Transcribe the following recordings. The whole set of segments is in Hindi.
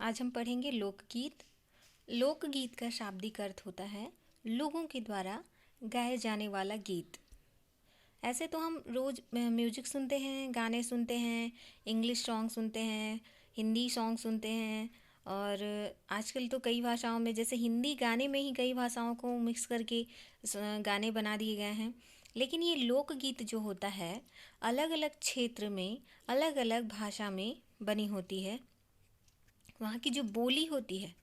आज हम पढ़ेंगे लोकगीत। लोकगीत का शाब्दिक अर्थ होता है लोगों के द्वारा गाए जाने वाला गीत। ऐसे तो हम रोज़ म्यूजिक सुनते हैं, गाने सुनते हैं, इंग्लिश सॉन्ग सुनते हैं, हिंदी सॉन्ग सुनते हैं और आजकल तो कई भाषाओं में, जैसे हिंदी गाने में ही कई भाषाओं को मिक्स करके गाने बना दिए गए हैं। लेकिन ये लोकगीत जो होता है अलग अलग क्षेत्र में, अलग अलग भाषा में बनी होती है। वहाँ की जो बोली होती है,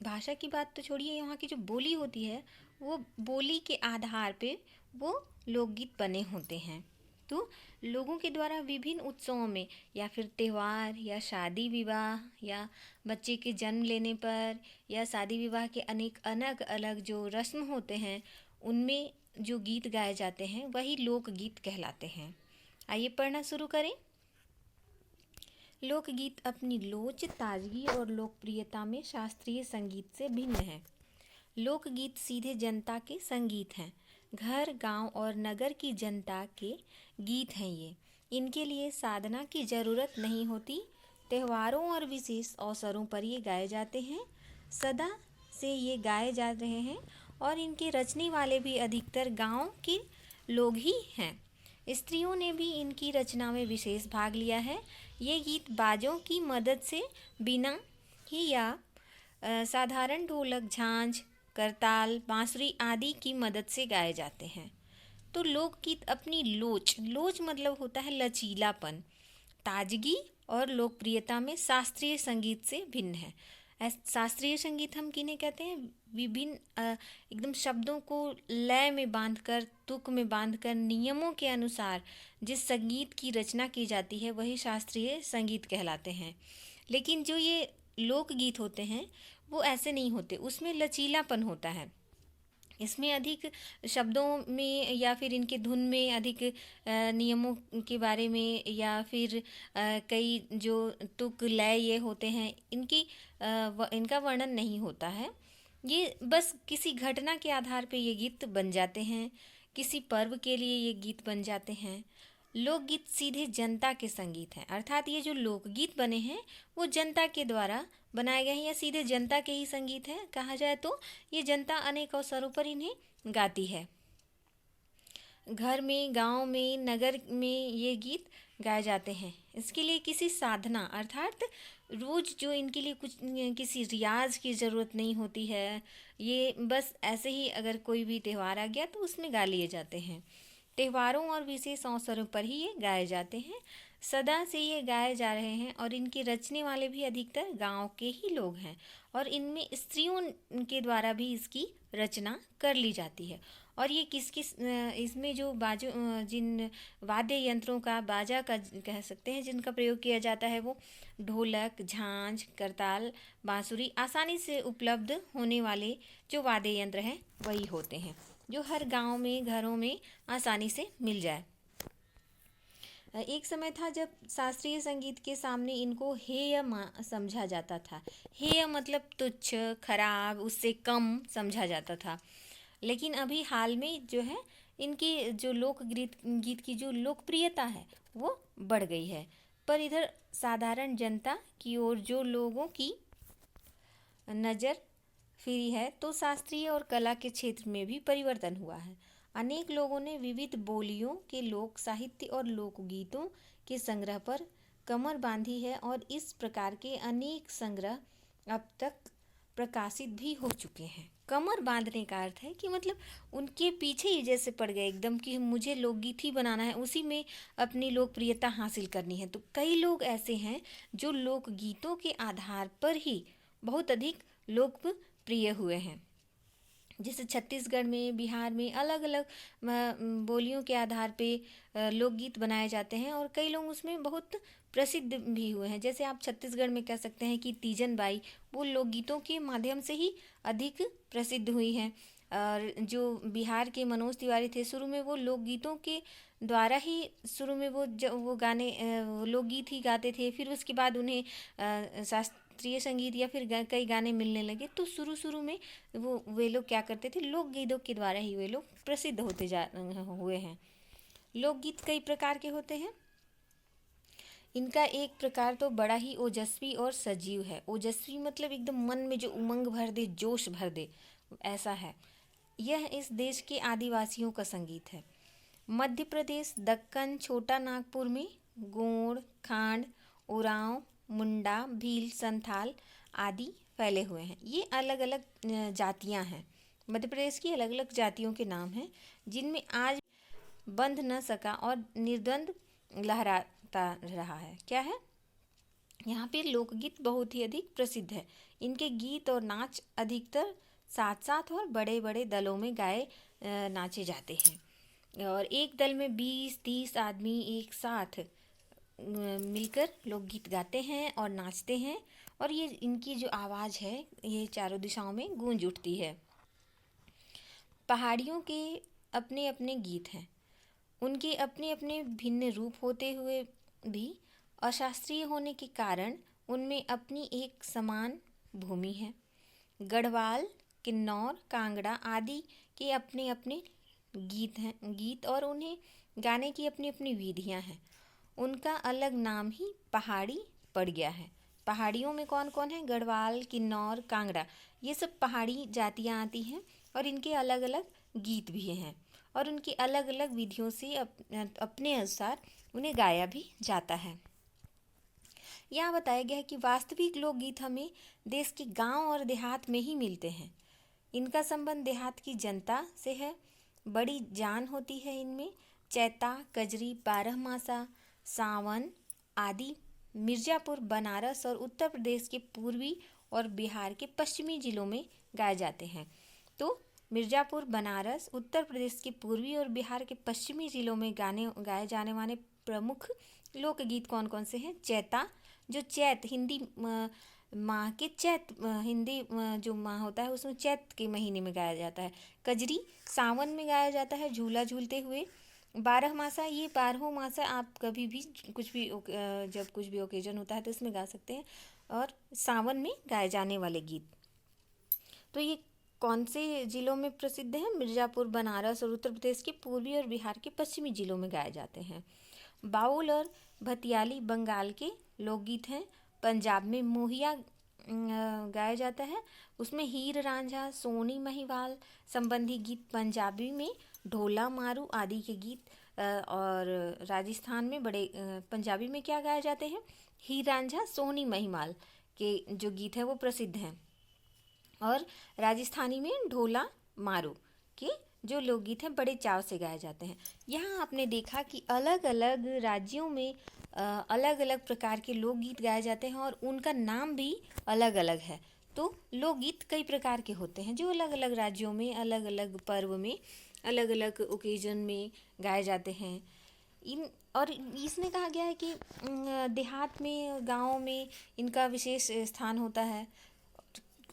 भाषा की बात तो छोड़िए, यहाँ की जो बोली होती है वो बोली के आधार पे वो लोकगीत बने होते हैं। तो लोगों के द्वारा विभिन्न उत्सवों में या फिर त्यौहार या शादी विवाह या बच्चे के जन्म लेने पर या शादी विवाह के अनेक अलग अलग जो रस्म होते हैं उनमें जो गीत गाए जाते हैं वही लोकगीत कहलाते हैं। आइए पढ़ना शुरू करें। लोकगीत अपनी लोच, ताजगी और लोकप्रियता में शास्त्रीय संगीत से भिन्न है। लोकगीत सीधे जनता के संगीत हैं। घर, गांव और नगर की जनता के गीत हैं ये। इनके लिए साधना की ज़रूरत नहीं होती। त्योहारों और विशेष अवसरों पर ये गाए जाते हैं। सदा से ये गाए जा रहे हैं और इनके रचने वाले भी अधिकतर गांव के लोग ही हैं। स्त्रियों ने भी इनकी रचना में विशेष भाग लिया है। ये गीत बाजों की मदद से बिना ही या साधारण ढोलक, झांझ, करताल, बांसुरी आदि की मदद से गाए जाते हैं। तो लोकगीत अपनी लोच, लोच मतलब होता है लचीलापन, ताजगी और लोकप्रियता में शास्त्रीय संगीत से भिन्न है। शास्त्रीय संगीत हम किन्हें कहते हैं? विभिन्न एकदम शब्दों को लय में बांधकर, तुक में बांधकर, नियमों के अनुसार जिस संगीत की रचना की जाती है वही शास्त्रीय संगीत कहलाते हैं। लेकिन जो ये लोकगीत होते हैं वो ऐसे नहीं होते, उसमें लचीलापन होता है। इसमें अधिक शब्दों में या फिर इनके धुन में अधिक नियमों के बारे में या फिर कई जो तुक लय ये होते हैं इनका वर्णन नहीं होता है। ये बस किसी घटना के आधार पे ये गीत बन जाते हैं, किसी पर्व के लिए ये गीत बन जाते हैं। लोकगीत सीधे जनता के संगीत हैं, अर्थात ये जो लोकगीत बने हैं वो जनता के द्वारा बनाए गए हैं या सीधे जनता के ही संगीत हैं। कहा जाए तो ये जनता अनेक अवसरों पर इन्हें गाती है। घर में, गांव में, नगर में ये गीत गाए जाते हैं। इसके लिए किसी साधना अर्थात रोज़ जो इनके लिए कुछ किसी रियाज की ज़रूरत नहीं होती है। ये बस ऐसे ही अगर कोई भी त्यौहार आ गया तो उसमें गा लिए जाते हैं। त्योहारों और विशेष अवसरों पर ही ये गाए जाते हैं। सदा से ये गाए जा रहे हैं और इनके रचने वाले भी अधिकतर गांव के ही लोग हैं और इनमें स्त्रियों के द्वारा भी इसकी रचना कर ली जाती है। और ये किस किस इसमें जो बाजो जिन वाद्य यंत्रों का, बाजा का कह सकते हैं, जिनका प्रयोग किया जाता है वो ढोलक, झांझ, करताल, बांसुरी आसानी से उपलब्ध होने वाले जो वाद्य यंत्र हैं वही होते हैं, जो हर गांव में, घरों में आसानी से मिल जाए। एक समय था जब शास्त्रीय संगीत के सामने इनको हेय समझा जाता था। हेय मतलब तुच्छ, खराब, उससे कम समझा जाता था। लेकिन अभी हाल में जो है इनकी जो गीत की जो लोकप्रियता है वो बढ़ गई है। पर इधर साधारण जनता की ओर जो लोगों की नज़र फिरी है तो शास्त्रीय और कला के क्षेत्र में भी परिवर्तन हुआ है। अनेक लोगों ने विविध बोलियों के लोक साहित्य और लोकगीतों के संग्रह पर कमर बांधी है और इस प्रकार के अनेक संग्रह अब तक प्रकाशित भी हो चुके हैं। कमर बांधने का अर्थ है कि मतलब उनके पीछे ही जैसे पड़ गए एकदम कि मुझे लोकगीत ही बनाना है, उसी में अपनी लोकप्रियता हासिल करनी है। तो कई लोग ऐसे हैं जो लोकगीतों के आधार पर ही बहुत अधिक लोकप्रिय हुए हैं। जैसे छत्तीसगढ़ में, बिहार में अलग अलग बोलियों के आधार पे लोकगीत बनाए जाते हैं और कई लोग उसमें बहुत प्रसिद्ध भी हुए हैं। जैसे आप छत्तीसगढ़ में कह सकते हैं कि तीजन बाई वो लोकगीतों के माध्यम से ही अधिक प्रसिद्ध हुई हैं। और जो बिहार के मनोज तिवारी थे, शुरू में वो लोकगीतों के द्वारा ही शुरू में वो गाने लोकगीत ही गाते थे। फिर उसके बाद उन्हें शास्त्रीय संगीत या फिर कई गाने मिलने लगे तो शुरू में वे लोग क्या करते थे, लोकगीतों के द्वारा ही वे लोग प्रसिद्ध हुए हैं। लोकगीत कई प्रकार के होते हैं। इनका एक प्रकार तो बड़ा ही ओजस्वी और सजीव है। ओजस्वी मतलब एकदम मन में जो उमंग भर दे, जोश भर दे, ऐसा है। यह इस देश के आदिवासियों का संगीत है। मध्य प्रदेश, दक्कन, छोटा नागपुर में गोंड, खांड, उरांव, मुंडा, भील, संथाल आदि फैले हुए हैं। ये अलग अलग जातियां हैं। मध्य प्रदेश की अलग अलग जातियों के नाम हैं जिनमें आज बंध न सका और निर्द्वंद लहराता रहा है। क्या है? यहाँ पे लोकगीत बहुत ही अधिक प्रसिद्ध है। इनके गीत और नाच अधिकतर साथ साथ और बड़े बड़े दलों में गाए नाचे जाते हैं। और एक दल में 20-30 आदमी एक साथ मिलकर लोकगीत गाते हैं और नाचते हैं। और ये इनकी जो आवाज़ है ये चारों दिशाओं में गूंज उठती है। पहाड़ियों के अपने अपने गीत हैं। उनके अपने अपने भिन्न रूप होते हुए भी अशास्त्रीय होने के कारण उनमें अपनी एक समान भूमि है। गढ़वाल, किन्नौर, कांगड़ा आदि के अपने अपने गीत और उन्हें गाने की अपनी अपनी विधियां हैं। उनका अलग नाम ही पहाड़ी पड़ गया है। पहाड़ियों में कौन कौन है? गढ़वाल, किन्नौर, कांगड़ा, ये सब पहाड़ी जातियाँ आती हैं और इनके अलग अलग गीत भी हैं और उनकी अलग अलग विधियों से अपने अनुसार उन्हें गाया भी जाता है। यहाँ बताया गया है कि वास्तविक लोकगीत हमें देश के गांव और देहात में ही मिलते हैं। इनका संबंध देहात की जनता से है। बड़ी जान होती है इनमें। चैता, कजरी, बारहमासा, सावन आदि मिर्ज़ापुर, बनारस और उत्तर प्रदेश के पूर्वी और बिहार के पश्चिमी जिलों में गाए जाते हैं। तो मिर्ज़ापुर, बनारस, उत्तर प्रदेश के पूर्वी और बिहार के पश्चिमी जिलों में गाए जाने वाले प्रमुख लोकगीत कौन कौन से हैं? चैता, जो चैत हिंदी माह के चैत हिंदी जो माह होता है उसमें चैत के महीने में गाया जाता है। कजरी सावन में गाया जाता है झूला झूलते हुए। बारहमासा, ये 12 मासा आप कभी भी जब कुछ भी ओकेजन होता है तो इसमें गा सकते हैं। और सावन में गाए जाने वाले गीत तो ये कौन से जिलों में प्रसिद्ध हैं? मिर्ज़ापुर, बनारस और उत्तर प्रदेश के पूर्वी और बिहार के पश्चिमी जिलों में गाए जाते हैं। बाउल और भतियाली बंगाल के लोकगीत हैं। पंजाब में मोहिया गाया जाता है, उसमें हीर रांझा, सोनी महिवाल संबंधी गीत। पंजाबी में ढोला मारू आदि के गीत। और राजस्थान में पंजाबी में क्या गाए जाते हैं? हीर रांझा, सोनी महिवाल के जो गीत है वो प्रसिद्ध हैं। और राजस्थानी में ढोला मारू के जो लोकगीत हैं बड़े चाव से गाए जाते हैं। यहाँ आपने देखा कि अलग अलग राज्यों में अलग अलग प्रकार के लोकगीत गाए जाते हैं और उनका नाम भी अलग अलग है। तो लोकगीत कई प्रकार के होते हैं जो अलग अलग राज्यों में अलग अलग पर्व में अलग अलग ओकेजन में गाए जाते हैं। और इसमें कहा गया है कि देहात में, गाँव में इनका विशेष स्थान होता है।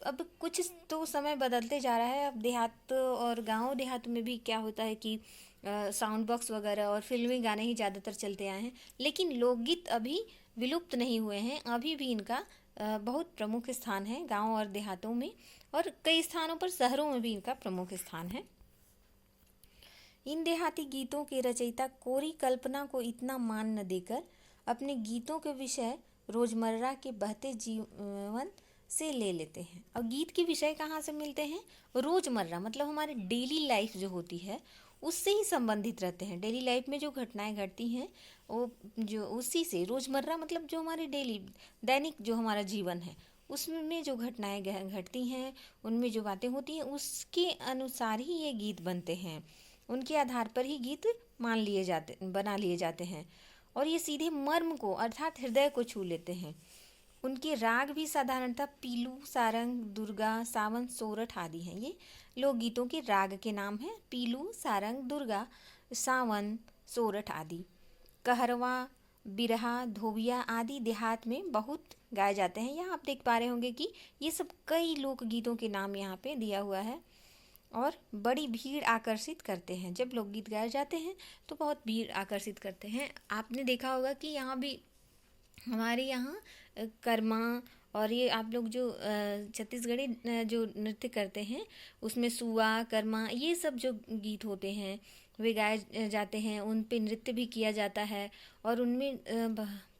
अब कुछ तो समय बदलते जा रहा है। अब देहात और गांव देहात में भी क्या होता है कि साउंड बॉक्स वगैरह और फिल्मी गाने ही ज़्यादातर चलते आए हैं, लेकिन लोकगीत अभी विलुप्त नहीं हुए हैं। अभी भी इनका बहुत प्रमुख स्थान है गांव और देहातों में, और कई स्थानों पर शहरों में भी इनका प्रमुख स्थान है। इन देहाती गीतों के रचयिता कोरी कल्पना को इतना मान न देकर अपने गीतों के विषय रोजमर्रा के बहते जीवन से ले लेते हैं। और गीत के विषय कहाँ से मिलते हैं? रोजमर्रा मतलब हमारे डेली लाइफ जो होती है उससे ही संबंधित रहते हैं। डेली लाइफ में जो घटनाएं घटती हैं वो जो उसी से, रोजमर्रा मतलब जो हमारे डेली दैनिक जो हमारा जीवन है उसमें जो घटनाएं घटती हैं, उनमें जो बातें होती हैं उसके अनुसार ही ये गीत बनते हैं। उनके आधार पर ही गीत बना लिए जाते हैं और ये सीधे मर्म को अर्थात हृदय को छू लेते हैं। उनके राग भी साधारणतः पीलू, सारंग, दुर्गा, सावन, सोरठ आदि हैं। ये लोकगीतों के राग के नाम हैं। पीलू, सारंग, दुर्गा, सावन, सोरठ आदि। कहरवा, बिरहा, धोबिया आदि देहात में बहुत गाए जाते हैं। यहाँ आप देख पा रहे होंगे कि ये सब कई लोकगीतों के नाम यहाँ पे दिया हुआ है और बड़ी भीड़ आकर्षित करते हैं। जब लोकगीत गाए जाते हैं तो बहुत भीड़ आकर्षित करते हैं। आपने देखा होगा कि यहाँ भी हमारे यहाँ कर्मा और ये आप लोग जो छत्तीसगढ़ी जो नृत्य करते हैं उसमें सुआ, कर्मा, ये सब जो गीत होते हैं वे गाए जाते हैं, उन पे नृत्य भी किया जाता है और उनमें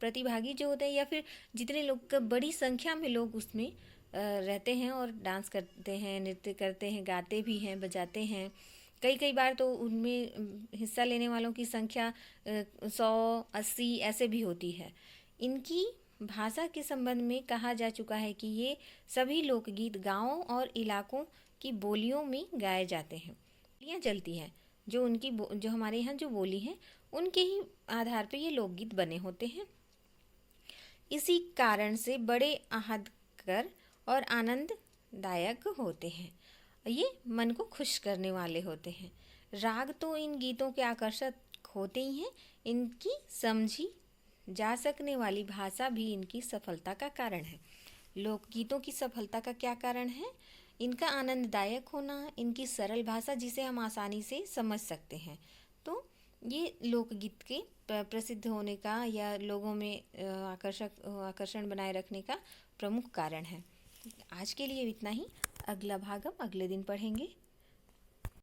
प्रतिभागी जो होते हैं या फिर जितने लोग, बड़ी संख्या में लोग उसमें रहते हैं और डांस करते हैं, नृत्य करते हैं, गाते भी हैं, बजाते हैं। कई कई बार तो उनमें हिस्सा लेने वालों की संख्या 100-80 ऐसे भी होती है। इनकी भाषा के संबंध में कहा जा चुका है कि ये सभी लोकगीत गांवों और इलाकों की बोलियों में गाए जाते हैं। बोलियाँ चलती हैं जो जो हमारे यहाँ जो बोली हैं उनके ही आधार पे ये लोकगीत बने होते हैं। इसी कारण से बड़े आहतकर और आनंददायक होते हैं। ये मन को खुश करने वाले होते हैं। राग तो इन गीतों के आकर्षक होते ही हैं। इनकी समझी जा सकने वाली भाषा भी इनकी सफलता का कारण है। लोकगीतों की सफलता का क्या कारण है? इनका आनंददायक होना, इनकी सरल भाषा जिसे हम आसानी से समझ सकते हैं। तो ये लोकगीत के प्रसिद्ध होने का या लोगों में आकर्षण बनाए रखने का प्रमुख कारण है। आज के लिए इतना ही। अगला भाग हम अगले दिन पढ़ेंगे।